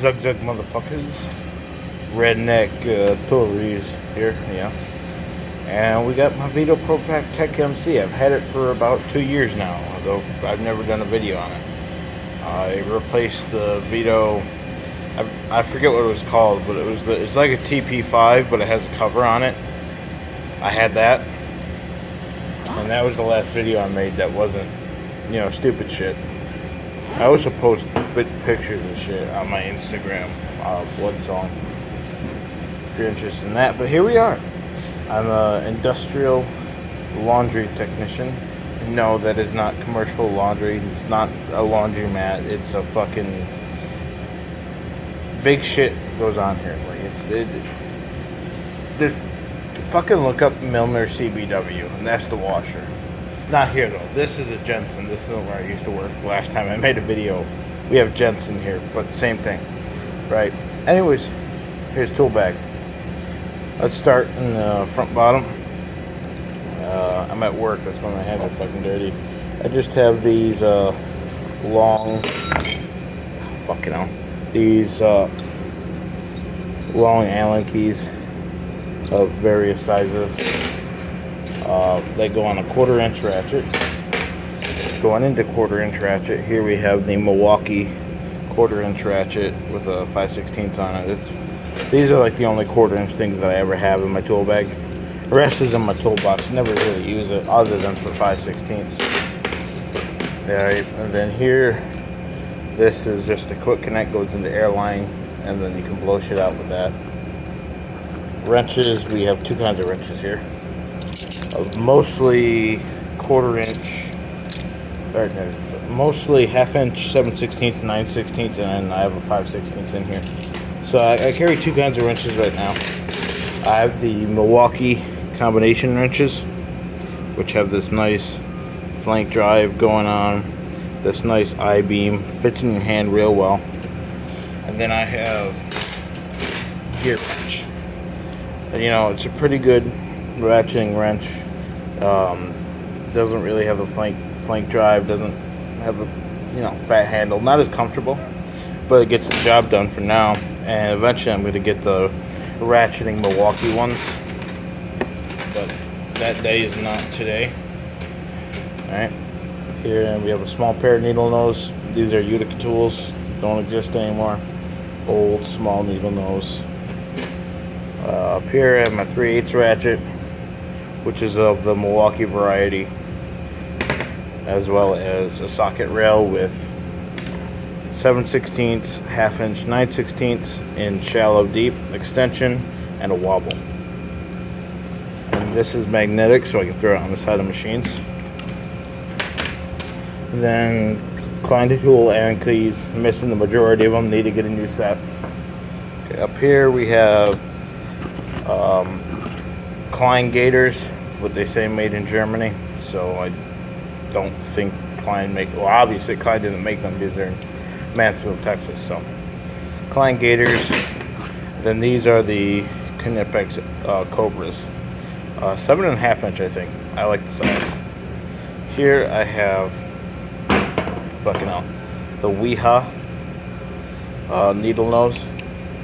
Zug Zug motherfuckers? Redneck Tories here, yeah. And we got my Veto TECH-MC. I've had it for about 2 years now, although I've never done a video on it. I replaced the Veto, I forget what it was called, but it's like a TP5, but it has a cover on it. I had that. And that was the last video I made that wasn't, you know, stupid shit. I also post pictures and shit on my Instagram, Bloodsong, if you're interested in that. But here we are. I'm an industrial laundry technician. No, that is not commercial laundry. It's not a laundromat. It's a fucking big shit goes on here. Like fucking look up Milner CBW, and that's the washer. Not here though. This is a Jensen. This isn't where I used to work. Last time I made a video, we have Jensen here, but same thing, right? Anyways, here's tool bag. Let's start in the front bottom. I'm at work. That's why my hands are fucking dirty. I just have these these long Allen keys of various sizes. They go on a 1/4 inch ratchet. Going into 1/4 inch ratchet, here we have the Milwaukee 1/4 inch ratchet with a 5/16 on it. These are like the only 1/4 inch things that I ever have in my tool bag. The rest is in my toolbox. Never really use it other than for 5/16. Alright, and then here, this is just a quick connect, goes into airline, and then you can blow shit out with that. Wrenches, we have two kinds of wrenches here. Mostly 1/4 inch, or no, mostly 1/2 inch, 7/16, 9/16, and then I have a 5/16 in here. So I carry two kinds of wrenches right now. I have the Milwaukee combination wrenches, which have this nice flank drive going on, this nice I-beam, fits in your hand real well. And then I have gear wrench. And, you know, it's a pretty good ratcheting wrench. Doesn't really have a flank drive, doesn't have a, you know, fat handle, not as comfortable, but it gets the job done for now. And eventually I'm going to get the ratcheting Milwaukee ones, but that day is not today. Alright, here we have a small pair of needle nose. These are Utica tools, don't exist anymore. Old small needle nose. Up here I have my 3/8 ratchet, which is of the Milwaukee variety, as well as a socket rail with 7/16, 1/2 inch, 9/16 in shallow deep extension, and a wobble. And this is magnetic, so I can throw it on the side of machines. Then Klein tool and keys, missing the majority of them, need to get a new set. Okay, up here we have Klein gators, what they say made in Germany. So I don't think Klein well, obviously Klein didn't make them because they're in Mansfield, Texas. So Klein gators. Then these are the Knipex Cobras, 7.5 inch, I think. I like the size. Here I have the Weha needle nose.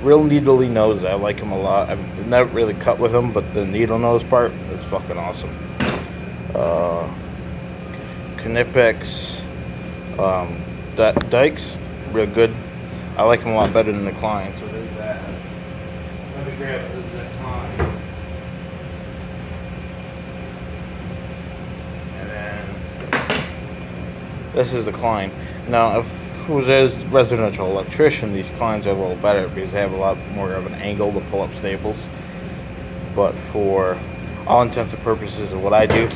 Real needly nose. I like them a lot. I've never really cut with them, but the needle nose part is fucking awesome. Knipex Dykes, real good. I like them a lot better than the Klein. So there's that. Let me grab the Klein. And then this is the Klein. Now, if it was a residential electrician, these Kleins are a little better because they have a lot more of an angle to pull up staples. But for all intents and purposes of what I do,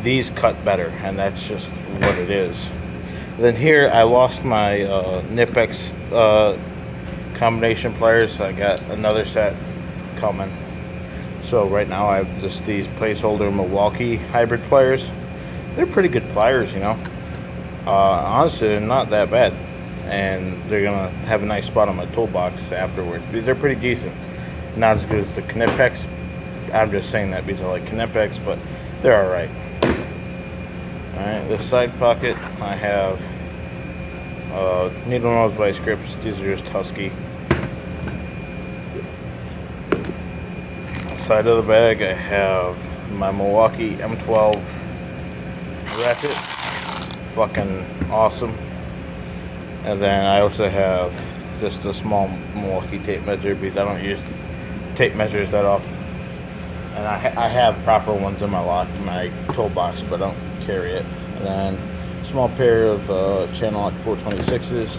these cut better, and that's just what it is. Then here I lost my Knipex combination pliers, so I got another set coming. So right now I have just these placeholder Milwaukee hybrid pliers. They're pretty good pliers, you know. Honestly, they're not that bad, and they're gonna have a nice spot on my toolbox afterwards because they're pretty decent. Not as good as the Knipex. I'm just saying that because I like Knipex, but they're alright. Alright, this side pocket I have needle nose vice grips. These are just Husky. inside of the bag, I have my Milwaukee M12 ratchet, fucking awesome. And then I also have just a small Milwaukee tape measure because I don't use tape measures that often. And I have proper ones in my toolbox, but I don't carry it. And then a small pair of channel lock 426s,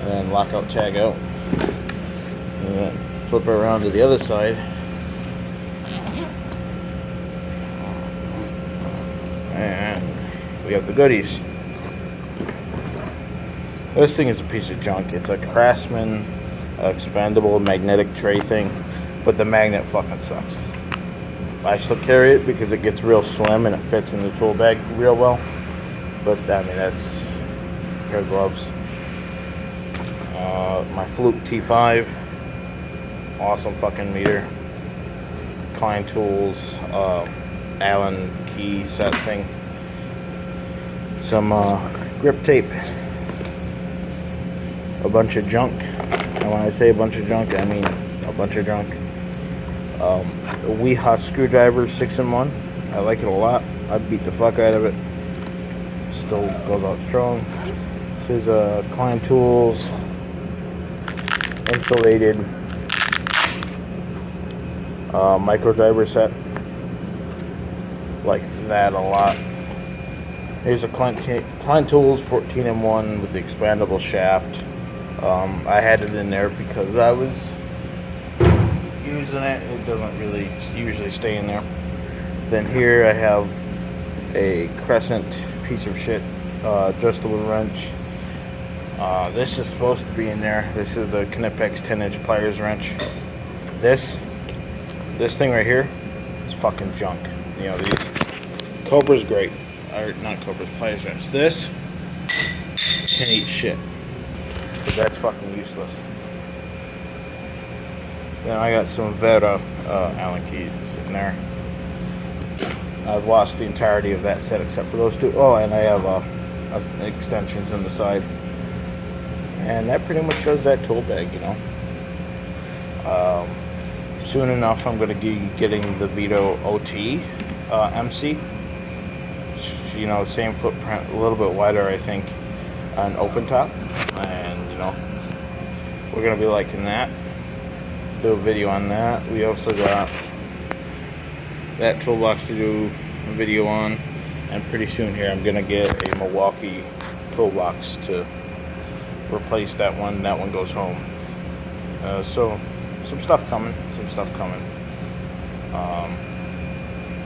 and then lockout tag out. And then flip it around to the other side. And we have the goodies. This thing is a piece of junk. It's a Craftsman expandable magnetic tray thing, but the magnet fucking sucks. I still carry it because it gets real slim and it fits in the tool bag real well. But I mean, that's a pair of gloves. My Fluke T5, awesome fucking meter. Klein Tools, Allen key set thing. Some grip tape. A bunch of junk. And when I say a bunch of junk, I mean a bunch of junk. A Weehaw screwdriver, 6-in-1. I like it a lot. I beat the fuck out of it. Still goes out strong. This is a Klein Tools insulated micro driver set. Like that a lot. Here's a Klein Tools 14-in-1 with the expandable shaft. I had it in there because I was using it. It doesn't really usually stay in there. Then here I have a Crescent piece of shit adjustable wrench. This is supposed to be in there. This is the Knipex 10-inch pliers wrench. This thing right here is fucking junk. You know, these Cobra's great, or not Cobra's, pliers wrench. This can eat shit. But that's fucking useless. Then I got some Veto Allen keys sitting there. I've lost the entirety of that set except for those two. Oh, and I have extensions on the side. And that pretty much does that tool bag, you know. Soon enough, I'm going to be getting the Veto TECH-MC. You know, same footprint, a little bit wider, I think, on open top. And, you know, we're going to be liking that. Do a video on that. We also got that toolbox to do a video on, and pretty soon here I'm gonna get a Milwaukee toolbox to replace that one. That one goes home. So some stuff coming.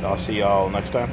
I'll see y'all next time.